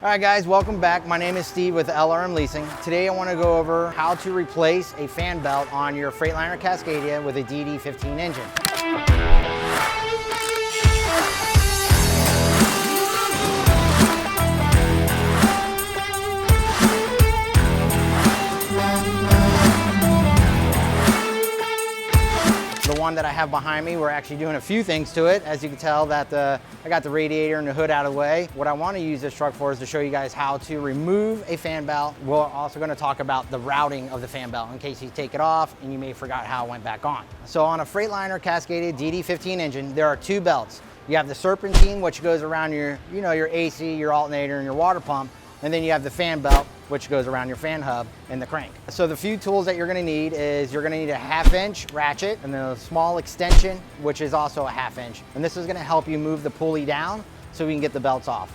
All right guys, welcome back. My name is Steve with LRM Leasing. Today I want to go over how to replace a fan belt on your Freightliner Cascadia with a DD15 engine. The one that I have behind me, we're actually doing a few things to it. As you can tell that I got the radiator and the hood out of the way. What I want to use this truck for is to show you guys how to remove a fan belt. We're also going to talk about the routing of the fan belt in case you take it off and you may forgot how it went back on. So on a Freightliner Cascadia DD15 engine, there are two belts. You have the serpentine, which goes around your AC, your alternator, and your water pump. And then you have the fan belt, which goes around your fan hub and the crank. So the few tools that you're gonna need is you're gonna need a 1/2 inch ratchet and then a small extension, which is also a 1/2 inch. And this is gonna help you move the pulley down so we can get the belts off.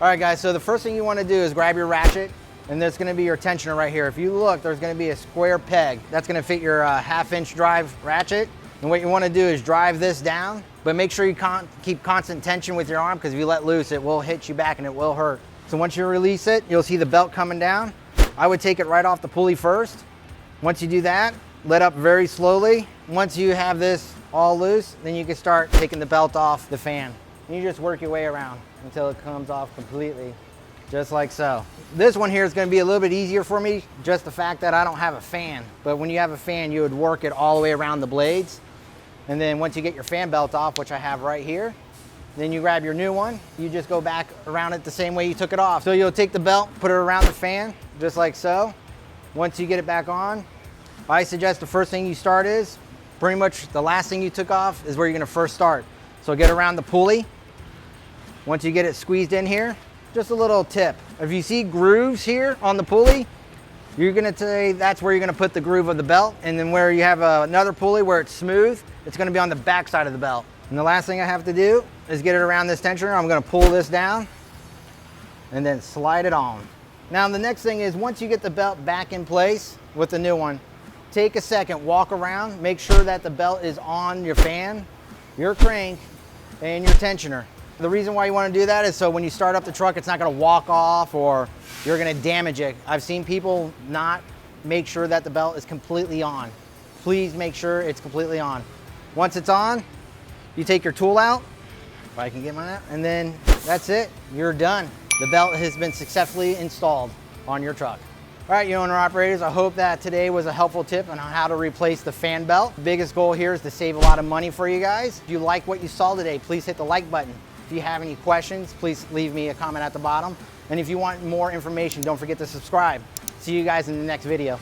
All right guys, so the first thing you wanna do is grab your ratchet, and there's gonna be your tensioner right here. If you look, there's gonna be a square peg. That's gonna fit your 1/2 inch drive ratchet. And what you wanna do is drive this down, but make sure you keep constant tension with your arm, because if you let loose, it will hit you back and it will hurt. So once you release it, you'll see the belt coming down. I would take it right off the pulley first. Once you do that, let up very slowly. Once you have this all loose, then you can start taking the belt off the fan. And you just work your way around until it comes off completely, just like so. This one here is gonna be a little bit easier for me, just the fact that I don't have a fan. But when you have a fan, you would work it all the way around the blades. And then once you get your fan belt off, which I have right here, then you grab your new one, you just go back around it the same way you took it off. So you'll take the belt, put it around the fan, just like so. Once you get it back on, I suggest the first thing you start is, pretty much the last thing you took off is where you're gonna first start. So get around the pulley. Once you get it squeezed in here, just a little tip. If you see grooves here on the pulley, you're gonna say that's where you're gonna put the groove of the belt. And then where you have another pulley where it's smooth, it's gonna be on the back side of the belt. And the last thing I have to do is get it around this tensioner. I'm gonna pull this down and then slide it on. Now the next thing is, once you get the belt back in place with the new one, take a second, walk around, make sure that the belt is on your fan, your crank, and your tensioner. The reason why you wanna do that is so when you start up the truck, it's not gonna walk off or you're gonna damage it. I've seen people not make sure that the belt is completely on. Please make sure it's completely on. Once it's on, you take your tool out, if I can get mine out, and then that's it, you're done. The belt has been successfully installed on your truck. All right, you owner operators, I hope that today was a helpful tip on how to replace the fan belt. The biggest goal here is to save a lot of money for you guys. If you like what you saw today, please hit the like button. If you have any questions, please leave me a comment at the bottom. And if you want more information, don't forget to subscribe. See you guys in the next video.